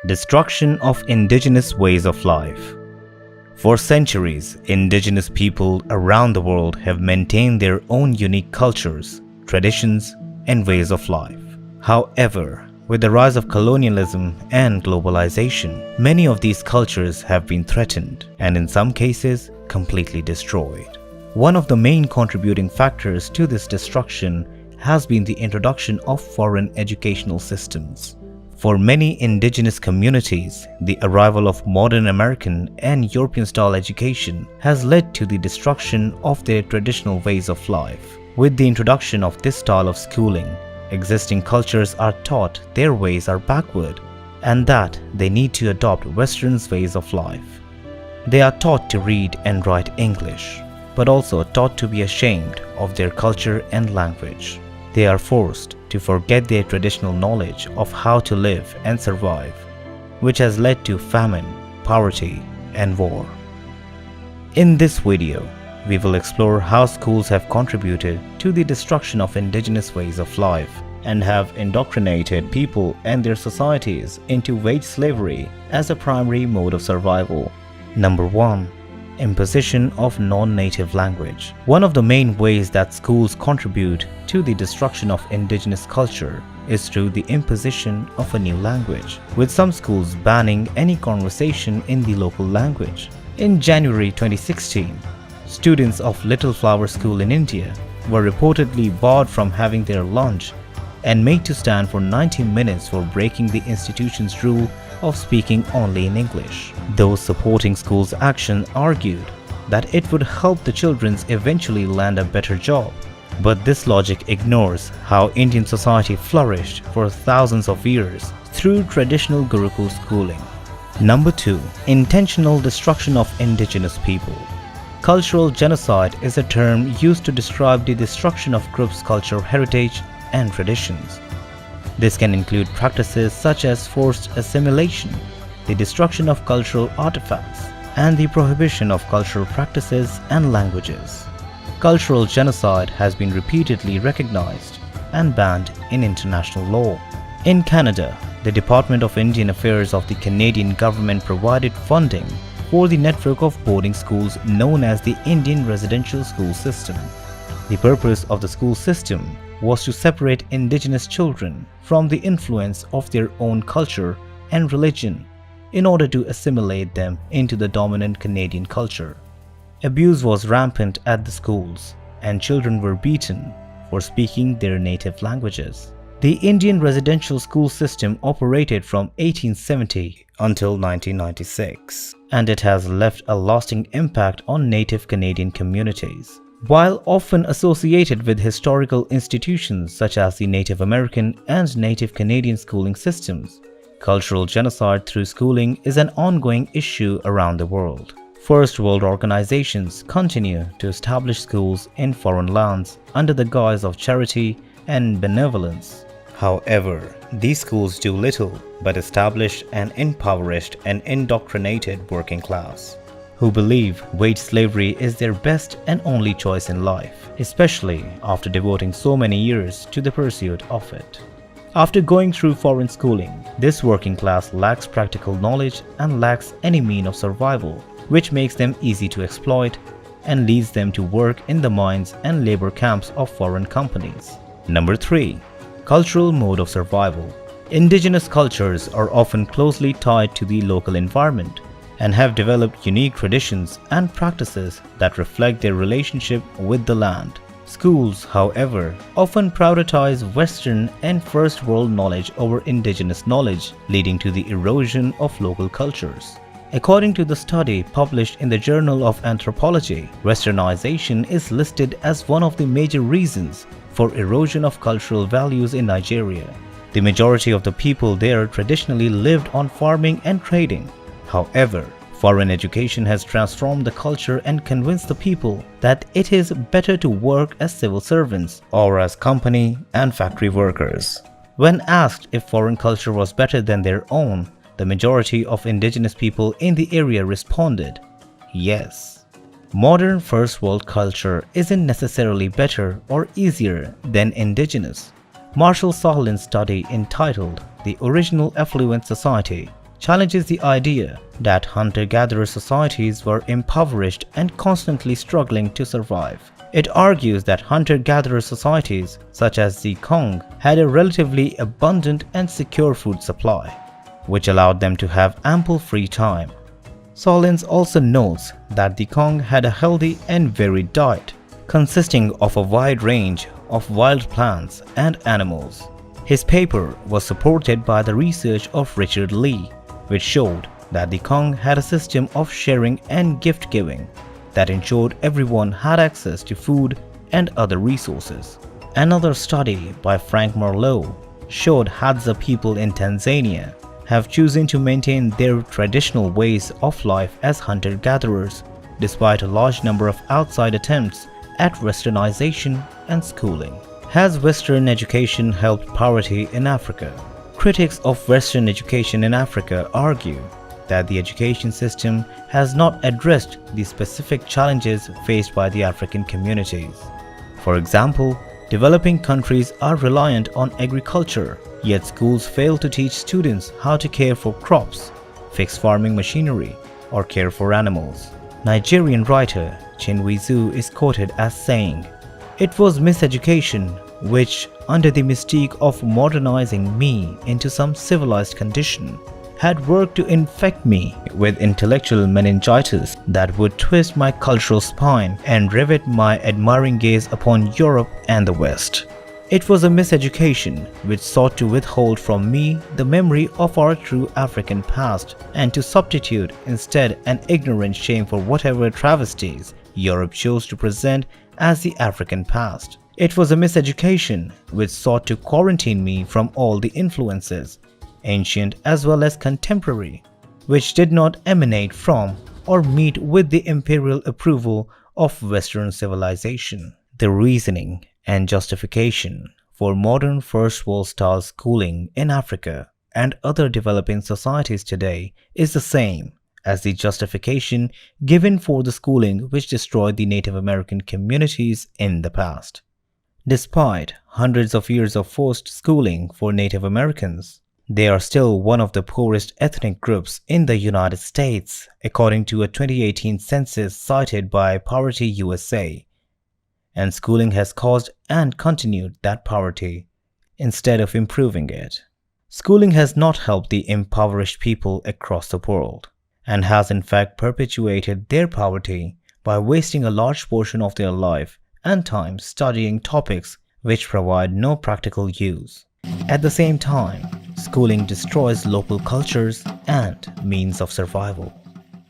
Destruction of indigenous ways of life. For centuries, indigenous people around the world have maintained their own unique cultures, traditions, and ways of life. However, with the rise of colonialism and globalization, many of these cultures have been threatened and in some cases completely destroyed. One of the main contributing factors to this destruction has been the introduction of foreign educational systems. For many indigenous communities, the arrival of modern American and European-style education has led to the destruction of their traditional ways of life. With the introduction of this style of schooling, existing cultures are taught their ways are backward and that they need to adopt Western ways of life. They are taught to read and write English, but also taught to be ashamed of their culture and language. They are forced to forget their traditional knowledge of how to live and survive, which has led to famine, poverty, and war. In this video, we will explore how schools have contributed to the destruction of indigenous ways of life and have indoctrinated people and their societies into wage slavery as a primary mode of survival. Number 1. Imposition of non-native language. One of the main ways that schools contribute to the destruction of indigenous culture is through the imposition of a new language, with some schools banning any conversation in the local language. In January 2016, students of Little Flower School in India were reportedly barred from having their lunch and made to stand for 90 minutes for breaking the institution's rule of speaking only in English. Those supporting school's action argued that it would help the children eventually land a better job. But this logic ignores how Indian society flourished for thousands of years through traditional Gurukul schooling. Number 2. Intentional destruction of indigenous people. Cultural genocide is a term used to describe the destruction of groups' cultural heritage and traditions. This can include practices such as forced assimilation, the destruction of cultural artifacts, and the prohibition of cultural practices and languages. Cultural genocide has been repeatedly recognized and banned in international law. In Canada, the Department of Indian Affairs of the Canadian government provided funding for the network of boarding schools known as the Indian Residential School System. The purpose of the school system was to separate indigenous children from the influence of their own culture and religion in order to assimilate them into the dominant Canadian culture. Abuse was rampant at the schools, and children were beaten for speaking their native languages. The Indian residential school system operated from 1870 until 1996, and it has left a lasting impact on native Canadian communities. While often associated with historical institutions such as the Native American and Native Canadian schooling systems, cultural genocide through schooling is an ongoing issue around the world. First world organizations continue to establish schools in foreign lands under the guise of charity and benevolence. However, these schools do little but establish an impoverished and indoctrinated working class, who believe wage slavery is their best and only choice in life, especially after devoting so many years to the pursuit of it. After going through foreign schooling, this working class lacks practical knowledge and lacks any means of survival, which makes them easy to exploit and leads them to work in the mines and labor camps of foreign companies. Number 3. Cultural mode of survival. Indigenous cultures are often closely tied to the local environment and have developed unique traditions and practices that reflect their relationship with the land. Schools, however, often prioritize Western and First World knowledge over indigenous knowledge, leading to the erosion of local cultures. According to the study published in the Journal of Anthropology, Westernization is listed as one of the major reasons for erosion of cultural values in Nigeria. The majority of the people there traditionally lived on farming and trading. However, foreign education has transformed the culture and convinced the people that it is better to work as civil servants or as company and factory workers. When asked if foreign culture was better than their own, the majority of indigenous people in the area responded, yes. Modern first world culture isn't necessarily better or easier than indigenous. Marshall Sahlins' study entitled The Original Affluent Society challenges the idea that hunter-gatherer societies were impoverished and constantly struggling to survive. It argues that hunter-gatherer societies, such as the Kong, had a relatively abundant and secure food supply, which allowed them to have ample free time. Solins also notes that the Kong had a healthy and varied diet, consisting of a wide range of wild plants and animals. His paper was supported by the research of Richard Lee, which showed that the Kong had a system of sharing and gift-giving that ensured everyone had access to food and other resources. Another study by Frank Marlowe showed Hadza people in Tanzania have chosen to maintain their traditional ways of life as hunter-gatherers, despite a large number of outside attempts at westernization and schooling. Has Western education helped poverty in Africa? Critics of Western education in Africa argue that the education system has not addressed the specific challenges faced by the African communities. For example, developing countries are reliant on agriculture, yet schools fail to teach students how to care for crops, fix farming machinery, or care for animals. Nigerian writer Chinweizu is quoted as saying, "It was miseducation which, under the mystique of modernizing me into some civilized condition, had worked to infect me with intellectual meningitis that would twist my cultural spine and rivet my admiring gaze upon Europe and the West. It was a miseducation which sought to withhold from me the memory of our true African past and to substitute instead an ignorant shame for whatever travesties Europe chose to present as the African past. It was a miseducation which sought to quarantine me from all the influences, ancient as well as contemporary, which did not emanate from or meet with the imperial approval of Western civilization." The reasoning and justification for modern first world style schooling in Africa and other developing societies today is the same as the justification given for the schooling which destroyed the Native American communities in the past. Despite hundreds of years of forced schooling for Native Americans, they are still one of the poorest ethnic groups in the United States, according to a 2018 census cited by Poverty USA. And schooling has caused and continued that poverty instead of improving it. Schooling has not helped the impoverished people across the world and has in fact perpetuated their poverty by wasting a large portion of their life and time studying topics which provide no practical use. At the same time, schooling destroys local cultures and means of survival.